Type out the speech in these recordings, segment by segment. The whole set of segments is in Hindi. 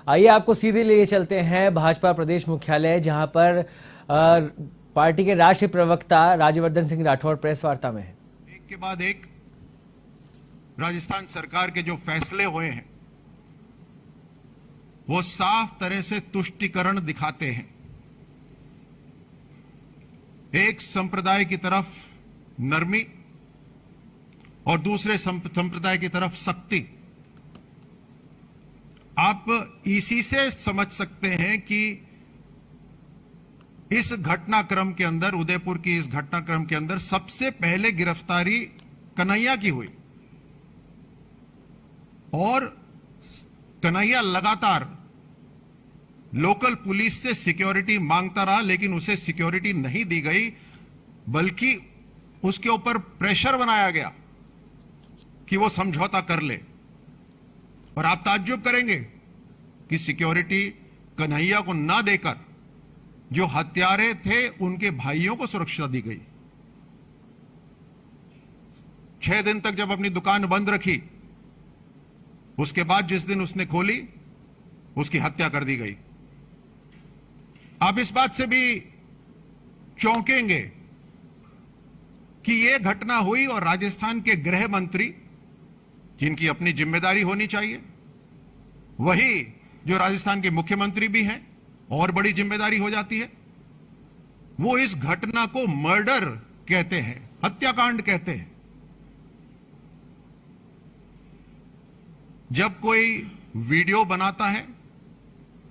आइए आपको सीधे लिए चलते हैं भाजपा प्रदेश मुख्यालय, जहां पर पार्टी के राष्ट्रीय प्रवक्ता राज्यवर्धन सिंह राठौड़ प्रेस वार्ता में हैं। एक के बाद एक राजस्थान सरकार के जो फैसले हुए हैं वो साफ तरह से तुष्टीकरण दिखाते हैं। एक संप्रदाय की तरफ नरमी और दूसरे संप्रदाय की तरफ सख्ती। आप इसी से समझ सकते हैं कि इस घटनाक्रम के अंदर, उदयपुर की इस घटनाक्रम के अंदर सबसे पहले गिरफ्तारी कन्हैया की हुई और कन्हैया लगातार लोकल पुलिस से सिक्योरिटी मांगता रहा, लेकिन उसे सिक्योरिटी नहीं दी गई, बल्कि उसके ऊपर प्रेशर बनाया गया कि वो समझौता कर ले। और आप ताज्जुब करेंगे कि सिक्योरिटी कन्हैया को ना देकर जो हत्यारे थे उनके भाइयों को सुरक्षा दी गई। 6 दिन तक जब अपनी दुकान बंद रखी, उसके बाद जिस दिन उसने खोली उसकी हत्या कर दी गई। आप इस बात से भी चौंकेंगे कि यह घटना हुई और राजस्थान के गृह मंत्री, जिनकी अपनी जिम्मेदारी होनी चाहिए, वही जो राजस्थान के मुख्यमंत्री भी हैं, और बड़ी जिम्मेदारी हो जाती है, वो इस घटना को मर्डर कहते हैं, हत्याकांड कहते हैं। जब कोई वीडियो बनाता है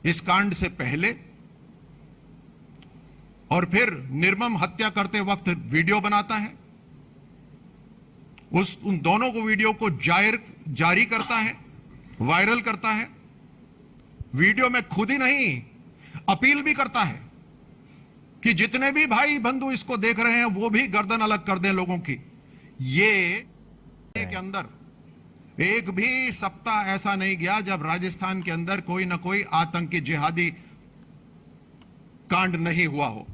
इस कांड से पहले और फिर निर्मम हत्या करते वक्त वीडियो बनाता है, उन दोनों को वीडियो को जारी करता है, वायरल करता है, वीडियो में खुद ही नहीं अपील भी करता है कि जितने भी भाई बंधु इसको देख रहे हैं वो भी गर्दन अलग कर दें लोगों की। ये के अंदर एक भी सप्ताह ऐसा नहीं गया जब राजस्थान के अंदर कोई ना कोई आतंकी जिहादी कांड नहीं हुआ हो,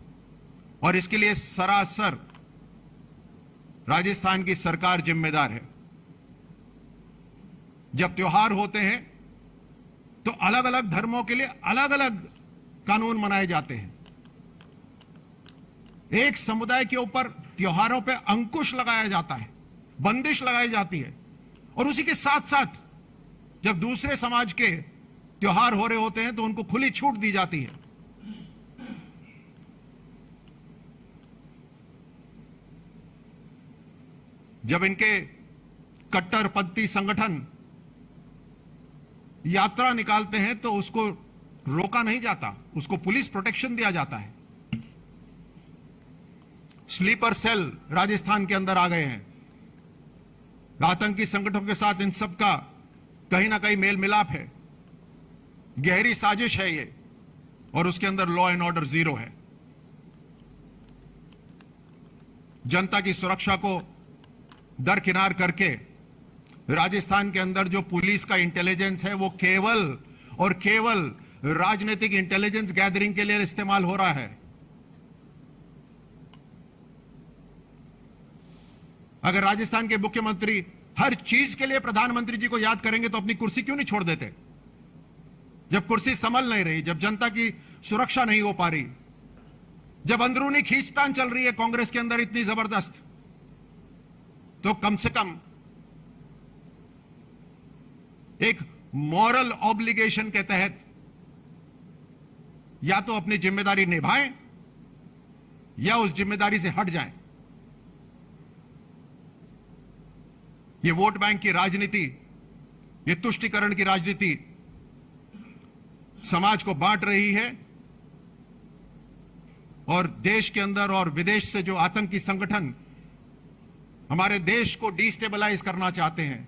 और इसके लिए सरासर राजस्थान की सरकार जिम्मेदार है। जब त्योहार होते हैं तो अलग अलग धर्मों के लिए अलग अलग कानून बनाए जाते हैं। एक समुदाय के ऊपर त्योहारों पे अंकुश लगाया जाता है, बंदिश लगाई जाती है, और उसी के साथ साथ जब दूसरे समाज के त्योहार हो रहे होते हैं तो उनको खुली छूट दी जाती है। जब इनके कट्टरपंथी संगठन यात्रा निकालते हैं तो उसको रोका नहीं जाता, उसको पुलिस प्रोटेक्शन दिया जाता है। स्लीपर सेल राजस्थान के अंदर आ गए हैं। आतंकी संगठनों के साथ इन सब का कहीं ना कहीं मेल मिलाप है, गहरी साजिश है ये, और उसके अंदर लॉ एंड ऑर्डर जीरो है। जनता की सुरक्षा को दरकिनार करके राजस्थान के अंदर जो पुलिस का इंटेलिजेंस है वो केवल और केवल राजनीतिक इंटेलिजेंस गैदरिंग के लिए इस्तेमाल हो रहा है। अगर राजस्थान के मुख्यमंत्री हर चीज के लिए प्रधानमंत्री जी को याद करेंगे तो अपनी कुर्सी क्यों नहीं छोड़ देते? जब कुर्सी संभल नहीं रही, जब जनता की सुरक्षा नहीं हो पा रही, जब अंदरूनी खींचतान चल रही है कांग्रेस के अंदर इतनी जबरदस्त, तो कम से कम एक मॉरल ऑब्लिगेशन के तहत या तो अपनी जिम्मेदारी निभाएं या उस जिम्मेदारी से हट जाएं। ये वोट बैंक की राजनीति, ये तुष्टीकरण की राजनीति समाज को बांट रही है, और देश के अंदर और विदेश से जो आतंकी संगठन हमारे देश को डिस्टेबलाइज करना चाहते हैं,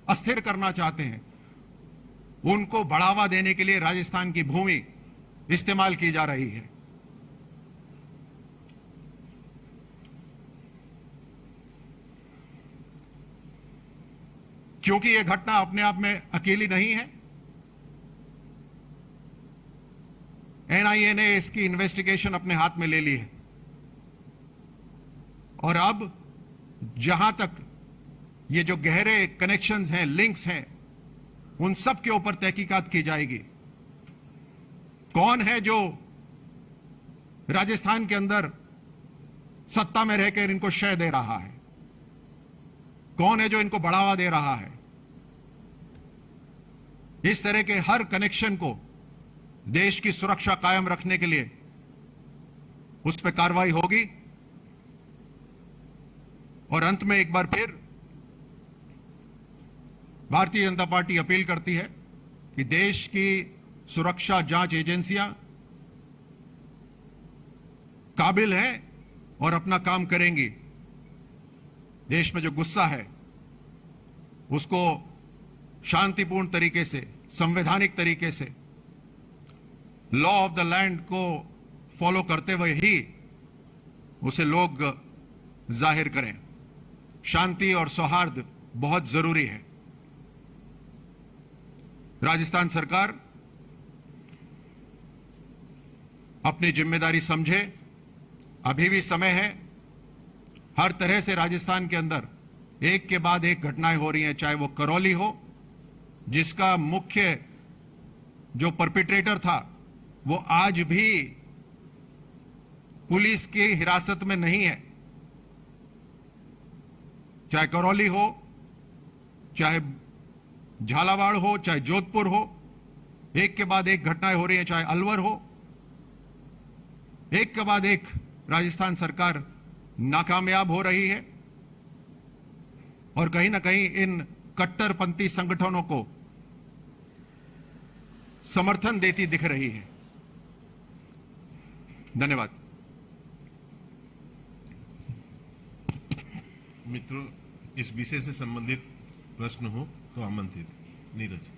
अस्थिर करना चाहते हैं, उनको बढ़ावा देने के लिए राजस्थान की भूमि इस्तेमाल की जा रही है। क्योंकि यह घटना अपने आप में अकेली नहीं है, एनआईए ने इसकी इन्वेस्टिगेशन अपने हाथ में ले ली है, और अब जहां तक ये जो गहरे कनेक्शंस हैं, लिंक्स हैं, उन सब के ऊपर तहकीकात की जाएगी। कौन है जो राजस्थान के अंदर सत्ता में रहकर इनको शय दे रहा है? कौन है जो इनको बढ़ावा दे रहा है? इस तरह के हर कनेक्शन को देश की सुरक्षा कायम रखने के लिए उस पर कार्रवाई होगी। और अंत में एक बार फिर भारतीय जनता पार्टी अपील करती है कि देश की सुरक्षा जांच एजेंसियां काबिल हैं और अपना काम करेंगी। देश में जो गुस्सा है उसको शांतिपूर्ण तरीके से, संवैधानिक तरीके से, लॉ ऑफ द लैंड को फॉलो करते हुए ही उसे लोग जाहिर करें। शांति और सौहार्द बहुत जरूरी है। राजस्थान सरकार अपनी जिम्मेदारी समझे, अभी भी समय है। हर तरह से राजस्थान के अंदर एक के बाद एक घटनाएं हो रही हैं, चाहे वो करौली हो, जिसका मुख्य जो परपिट्रेटर था वो आज भी पुलिस की हिरासत में नहीं है। चाहे करौली हो, चाहे झालावाड़ हो, चाहे जोधपुर हो, एक के बाद एक घटनाएं हो रही हैं, चाहे अलवर हो, एक के बाद एक राजस्थान सरकार नाकामयाब हो रही है और कहीं ना कहीं इन कट्टरपंथी संगठनों को समर्थन देती दिख रही है। धन्यवाद। मित्रों, इस विषय से संबंधित प्रश्न हो तो आमंत्रित। नीरज।